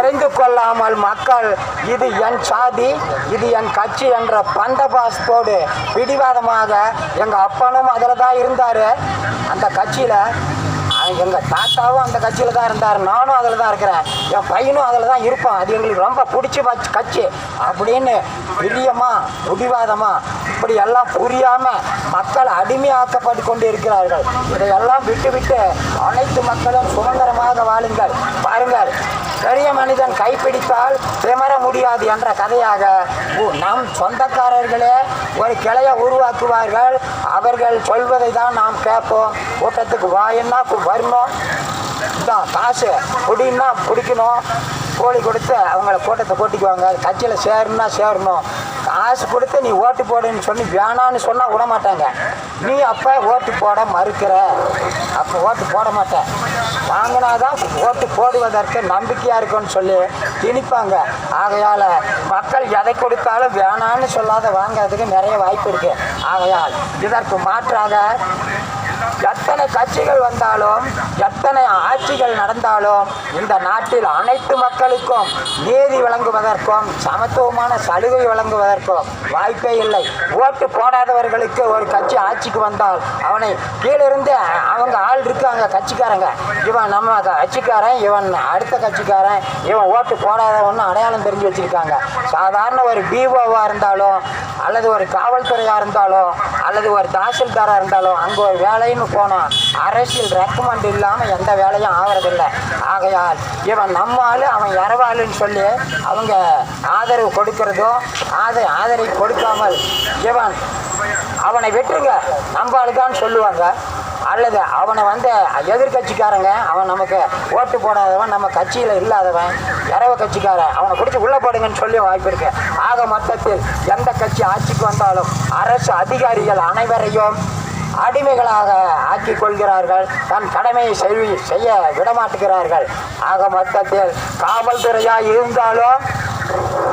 தெரிந்து கொள்ளாமல் மக்கள் இது என் சாதி, இது என் கட்சி என்ற பந்தபாசத்தோடு பிடிவாதமாக, எங்கள் அப்பனும் அதில் தான் இருந்தார், அந்த கட்சியில் எங்கள் தாத்தாவும் அந்த கட்சியில் தான் இருந்தார், நானும் அதில் தான் இருக்கிறேன், என் பையனும் அதில் தான் இருப்பான், அது எங்களுக்கு ரொம்ப பிடிச்சி கட்சி அப்படின்னு பிரியமாக பிடிவாதமாக இப்படி எல்லாம் புரியாமல் மக்கள் அடிமையாக்கப்பட்டு கொண்டு இருக்கிறார்கள். இதையெல்லாம் விட்டு அனைத்து மக்களும் சுதந்திரமாக வாழுங்கள். பாருங்கள், பெரிய மனிதன் கைப்பிடித்தால் திமற முடியாது என்ற கதையாக நம் சொந்தக்காரர்களே ஒரு கிளையை உருவாக்குவார்கள். அவர்கள் சொல்வதை தான் நாம் கேட்போம். கூட்டத்துக்கு வாயின்னா வரணும், இதான் காசு குடின்னா பிடிக்கணும், கோழி கொடுத்து அவங்கள கூட்டத்தை கூட்டிக்குவாங்க, கட்சியில் சேரணுன்னா சேரணும், காசு கொடுத்து நீ ஓட்டு போடுன்னு சொல்லி வேணான்னு சொன்னால் விட மாட்டாங்க. நீ அப்போ ஓட்டு போட மறுக்கிற, அப்போ ஓட்டு போட மாட்டேன், வாங்கினாதான் ஓட்டு போடுவதற்கு நம்பிக்கையாக இருக்குன்னு சொல்லி திணிப்பாங்க. ஆகையால் மக்கள் எதை கொடுத்தாலும் வேணான்னு சொல்லாத வாங்கிறதுக்கு நிறைய வாய்ப்பு இருக்குது. ஆகையால் இதற்கு மாற்றாக எத்தனை கட்சிகள் வந்தாலும் எத்தனை ஆட்சிகள் நடந்தாலும் இந்த நாட்டில் அனைத்து மக்களுக்கும் நீதி வழங்குவதற்கும் சமத்துவமான சலுகை வழங்குவதற்கும் வாய்ப்பே இல்லை. ஓட்டு போடாதவர்களுக்கு ஒரு கட்சி ஆட்சிக்கு வந்தால் அவனை கீழிருந்து அவங்க ஆள் இருக்காங்க, கட்சிக்காரங்க, இவன் நம்ம கட்சிக்காரன், இவன் அடுத்த கட்சிக்காரன், இவன் ஓட்டு போடாதவன்னு அடையாளம் தெரிஞ்சு வச்சுருக்காங்க. சாதாரண ஒரு பிஓவாக இருந்தாலும் அல்லது ஒரு காவல்துறையாக இருந்தாலும் அல்லது ஒரு தாசில்தாராக இருந்தாலும் அங்கே ஒரு வேலைன்னு போனால் அரசியல் ரெக்கமெண்ட் இல்லாமல் எந்த வேலையும் ஆகிறதில்லை. ஆகையால் இவன் நம்மால் அவன் இரவாளுன்னு சொல்லி அவங்க ஆதரவு கொடுக்கிறதோ ஆதரவு கொடுக்காமல் இவன் அவனை விட்டுருங்க நம்மளுக்கான்னு சொல்லுவாங்க. அல்லது அவனை எதிர்கட்சிக்காரங்க, அவன் நமக்கு ஓட்டு போடாதவன், நம்ம கட்சியில் இல்லாதவன், இரவு கட்சிக்காரன், அவனை பிடிச்சி உள்ளே போடுங்கன்னு சொல்லி வாய்ப்பு இருக்கு. ஆக மொத்தத்தில் எந்த கட்சி ஆட்சிக்கு வந்தாலும் அரசு அதிகாரிகள் அனைவரையும் அடிமைகளாக ஆக்கிக் கொள்கிறார்கள், தன் கடமையை செய்ய விடமாட்டுகிறார்கள். ஆக மொத்தத்தில் காவல்துறையாக இருந்தாலும்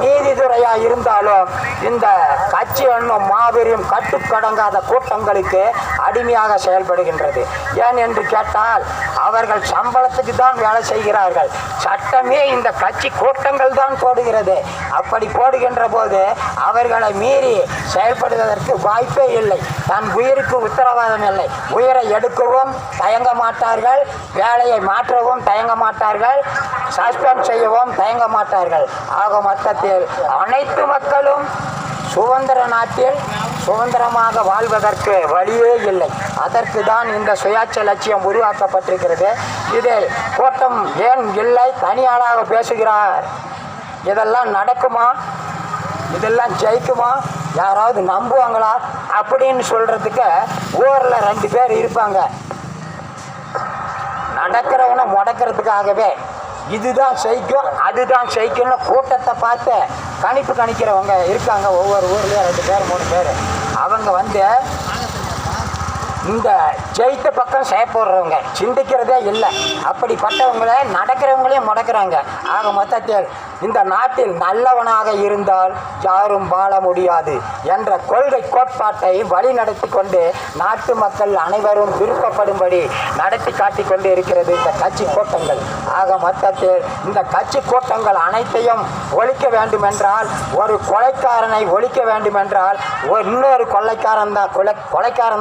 நீதித்துறையாக இருந்தாலும் இந்த கட்சி என்னும் மாபெரும் கட்டுக்கடங்காத கூட்டங்களுக்கு அடிமையாக செயல்படுகின்றது. ஏன் என்று கேட்டால் அவர்கள் சம்பளத்துக்கு தான் வேலை செய்கிறார்கள். சட்டமே இந்த கட்சி கூட்டங்கள் தான் போடுகிறது. அப்படி போடுகின்ற போது அவர்களை மீறி செயல்படுவதற்கு வாய்ப்பே இல்லை. தன் உயிருக்கு உத்தரவாதம் இல்லை. உயிரை எடுக்கவும் தயங்க மாட்டார்கள், வேலையை மாற்றவும் தயங்க மாட்டார்கள், சஸ்பெண்ட் செய்யவும் தயங்க மாட்டார்கள். ஆக மொத்தத்தில் அனைத்து மக்களும் சுதந்திர நாட்டில் சுதந்திரமாக வாழ்வதற்கு வழியே இல்லை. அதற்கு தான் இந்த சுயாட்சி லட்சியம் உருவாக்கப்பட்டிருக்கிறது. இதில் கூட்டம் ஏன் இல்லை, தனியாளாக பேசுகிறார், இதெல்லாம் நடக்குமா, இதெல்லாம் ஜெயிக்குமா, யாராவது நம்புவாங்களா அப்படின்னு சொல்கிறதுக்கு ஊரில் 2 பேர் இருப்பாங்க. நடக்கிறவனை முடக்கிறதுக்காகவே இதுதான் ஜெயிக்கும் அதுதான் ஜெயிக்கும்னு கூட்டத்தை பார்த்து கணிப்பு கணிக்கிறவங்க இருக்காங்க. ஒவ்வொரு ஊர்லேயும் 2 பேர் 3 பேர். அவங்க இந்த ஜெயித்த பக்கம் செயற்படுறவங்க சிந்திக்கிறதே இல்லை. அப்படிப்பட்டவங்களே நடக்கிறவங்களையும் முடக்கிறாங்க. ஆக மொத்தத்தில் இந்த நாட்டில் நல்லவனாக இருந்தால் யாரும் வாழ முடியாது என்ற கொள்கை கோட்பாட்டை வழி நடத்தி கொண்டு நாட்டு மக்கள் அனைவரும் விருப்பப்படும்படி நடத்தி காட்டி கொண்டு இருக்கிறது இந்த கட்சி கூட்டங்கள். ஆக மொத்தத்தில் இந்த கட்சி கூட்டங்கள் அனைத்தையும் ஒழிக்க வேண்டுமென்றால், ஒரு கொலைக்காரனை ஒழிக்க வேண்டுமென்றால் இன்னொரு கொலைக்காரன்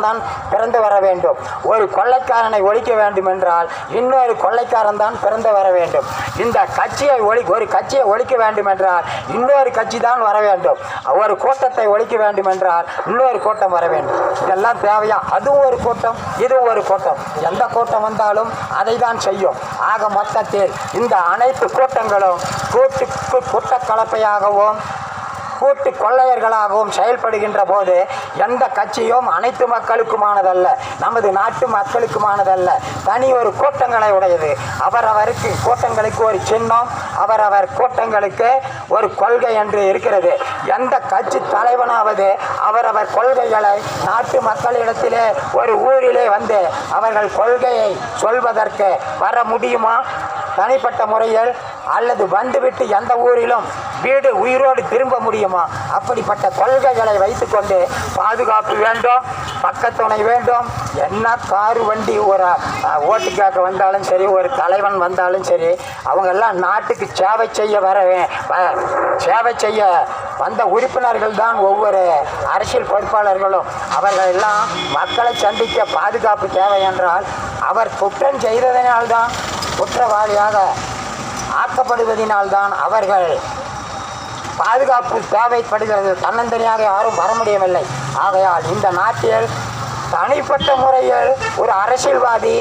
தான் பிறந்து வர வேண்டும். ஒரு கொள்ளைக்காரனை ஒழிக்க வேண்டுமென்றால் இன்னொரு கொள்ளைக்காரன் தான் பிறந்து வர வேண்டும். இந்த கட்சியை ஒரு கட்சியை ஒழிக்க வேண்டுமென்றால் இன்னொரு கட்சி தான் வர வேண்டும். ஒரு கூட்டத்தை ஒழிக்க வேண்டுமென்றால் இன்னொரு கூட்டம் வர வேண்டும். இதெல்லாம் தேவையா? அதுவும் ஒரு கூட்டம், இதுவும் ஒரு கூட்டம். எந்த கூட்டம் வந்தாலும் அதை தான் செய்யும். ஆக மொத்தத்தில் இந்த அனைத்து கூட்டங்களும் கூட்ட கலப்பையாகவும் கூட்டு கொள்ளையர்களாகவும் செயல்படுகின்ற போது எந்த கட்சியும் அனைத்து மக்களுக்குமானதல்ல, நமது நாட்டு மக்களுக்குமானதல்ல. தனி ஒரு கூட்டங்களை உடையது. அவரவருக்கு கூட்டங்களுக்கு ஒரு சின்னம், அவரவர் கூட்டங்களுக்கு ஒரு கொள்கை என்று இருக்கிறது. எந்த கட்சி தலைவனாவது அவரவர் கொள்கைகளை நாட்டு மக்களிடத்திலே ஒரு ஊரிலே அவர்கள் கொள்கையை சொல்வதற்கு வர முடியுமா? தனிப்பட்ட முறையில் அல்லது வந்துவிட்டு எந்த ஊரிலும் வீடு உயிரோடு திரும்ப முடியுமா? அப்படிப்பட்ட கொள்கைகளை வைத்துக்கொண்டு பாதுகாப்பு வேண்டும். பக்கத்துணை வேண்டும். என்ன காரு வண்டி ஒரு ஓட்டு கேட்க வந்தாலும் சரி, ஒரு தலைவன் வந்தாலும் சரி, அவங்கெல்லாம் நாட்டுக்கு சேவை செய்ய வந்த உறுப்பினர்கள் தான் ஒவ்வொரு அரசியல் பொறுப்பாளர்களும். அவர்கள் எல்லாம் மக்களை சந்திக்க பாதுகாப்பு தேவை என்றால் அவர் குற்றம் செய்ததினால்தான், குற்றவாளியாக ஆக்கப்படுவதனால்தான் அவர்கள் பாதுகாப்பு தேவைப்படுகிறது. தன்னந்தனியாக யாரும் வர முடியவில்லை. ஆகையால் இந்த நாட்டில் தனிப்பட்ட முறையில் ஒரு அரசியல்வாதி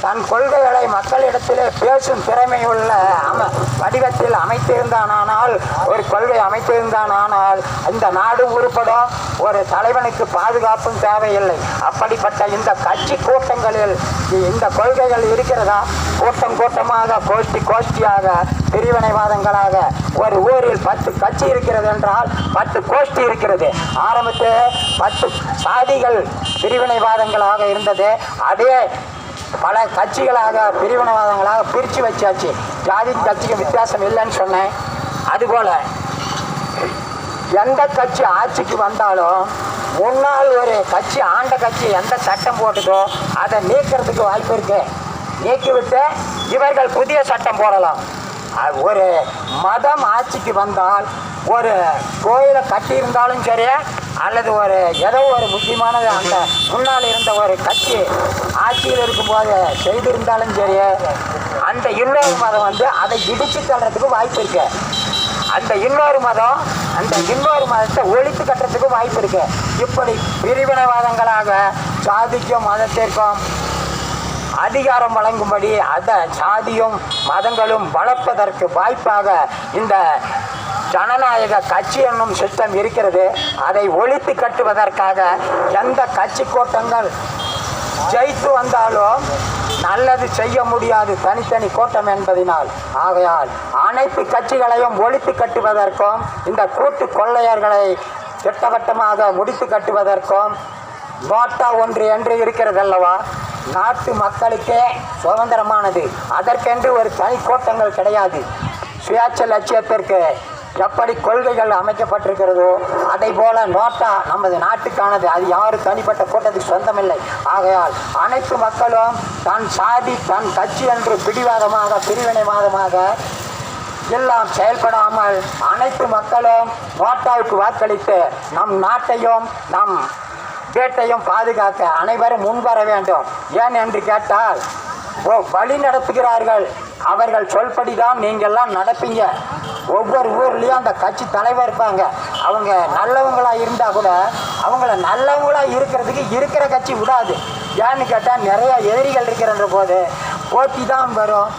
தன் கொள்கைகளை மக்களிடத்திலே பேசும் திறமையுள்ள வடிவத்தில் அமைத்திருந்தானால், ஒரு கொள்கை அமைத்திருந்தானால் இந்த நாடு உருப்படும். ஒரு தலைவனுக்கு பாதுகாப்பும் தேவையில்லை. அப்படிப்பட்ட இந்த கட்சி கூட்டங்களில் இந்த கொள்கைகள் இருக்கிறதா? கூட்டம் கூட்டமாக, கோஷ்டியாக, பிரிவினைவாதங்களாக ஒரு ஊரில் 10 கட்சி இருக்கிறது என்றால் 10 கோஷ்டி இருக்கிறது. ஆரம்பத்தில் 10 சாதிகள் பிரிவினைவாதங்களாக இருந்தது. அதே பல கட்சிகளாக பிரிவினைவாதங்களாக பிரித்து வச்சாச்சு. ஜாதி கட்சிக்கு வித்தியாசம் இல்லைன்னு சொன்னேன். அதுபோல் எந்த கட்சி ஆட்சிக்கு வந்தாலும் முன்னால் ஒரு கட்சி ஆண்ட கட்சி எந்த சட்டம் போட்டுதோ அதை நீக்கிறதுக்கு வாய்ப்பு இருக்கு. நீக்கிவிட்டு இவர்கள் புதிய சட்டம் போடலாம். ஒரு மதம் ஆட்சிக்கு வந்தால், ஒரு கோயிலை கட்டியிருந்தாலும் சரி, அல்லது ஏதோ ஒரு முக்கியமானது அந்த முன்னால் இருந்த ஒரு கட்சி ஆட்சியில் இருக்கும்போது செய்திருந்தாலும் சரி, அந்த இன்னொரு மதம் அதை இடித்து தள்ளுறதுக்கு வாய்ப்பு இருக்கு. அந்த இன்னொரு மதத்தை ஒழித்து கட்டுறதுக்கு வாய்ப்பு இருக்கு. இப்படி பிரிவினைவாதங்களாக சாதிக்கும் மதத்திற்கும் அதிகாரம் வழங்கும்படி சாதியும் மதங்களும் வளர்ப்பதற்கு வாய்ப்பாக இந்த ஜனநாயக கட்சி என்னும் சிஸ்டம் இருக்கிறது. அதை ஒழித்து கட்டுவதற்காக எந்த கட்சி கூட்டங்கள் ஜெயித்து வந்தாலும் நல்லது செய்ய முடியாது தனித்தனி கூட்டம் என்பதனால். ஆகையால் அனைத்து கட்சிகளையும் ஒழித்து கட்டுவதற்கும், இந்த கூட்டு கொள்ளையர்களை திட்டவட்டமாக முடித்து கட்டுவதற்கும் நோட்டா ஒன்று என்று இருக்கிறது அல்லவா? நாட்டு மக்களுக்கே சுதந்திரமானது. அதற்கென்று ஒரு தனி கூட்டங்கள் கிடையாது. சுயாட்சி லட்சியத்திற்கு எப்படி கொள்கைகள் அமைக்கப்பட்டிருக்கிறதோ அதை போல நோட்டா நமது நாட்டுக்கானது. அது யாரும் தனிப்பட்ட கூட்டத்துக்கு சொந்தமில்லை. ஆகையால் அனைத்து மக்களும் தன் சாதி, தன் கட்சி என்று பிரிவினைவாதமாக எல்லாம் செயல்படாமல் அனைத்து மக்களும் நோட்டாவுக்கு வாக்களித்து நம் நாட்டையும் நம் வீட்டையும் பாதுகாக்க அனைவரும் முன்வர வேண்டும். ஏன் என்று கேட்டால், வழி நடத்துகிறார்கள். அவர்கள் சொல்படிதான் நீங்கள்லாம் நடப்பீங்க. ஒவ்வொரு ஊர்லேயும் அந்த கட்சி தலைவர் இருப்பாங்க. அவங்க நல்லவங்களாக இருந்தால் கூட அவங்கள நல்லவங்களாக இருக்கிறதுக்கு இருக்கிற கட்சி விடாது. ஏன்னு கேட்டால், நிறைய எதிரிகள் இருக்கிறன்ற போது போட்டி தான் வரும்.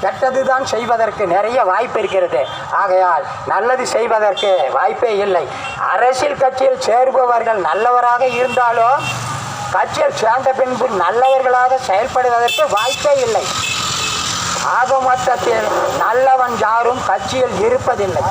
கெட்டது தான் செய்வதற்கு நிறைய வாய்ப்பு இருக்கிறது. ஆகையால் நல்லது செய்வதற்கு வாய்ப்பே இல்லை. அரசியல் கட்சியில் சேருபவர்கள் நல்லவராக இருந்தாலும் கட்சியில் சேர்ந்த பின்பு நல்லவர்களாக செயல்படுவதற்கு வாய்ப்பே இல்லை. ஆக மொத்தத்தில் நல்லவன் யாரும் கட்சியில் இருப்பதில்லை.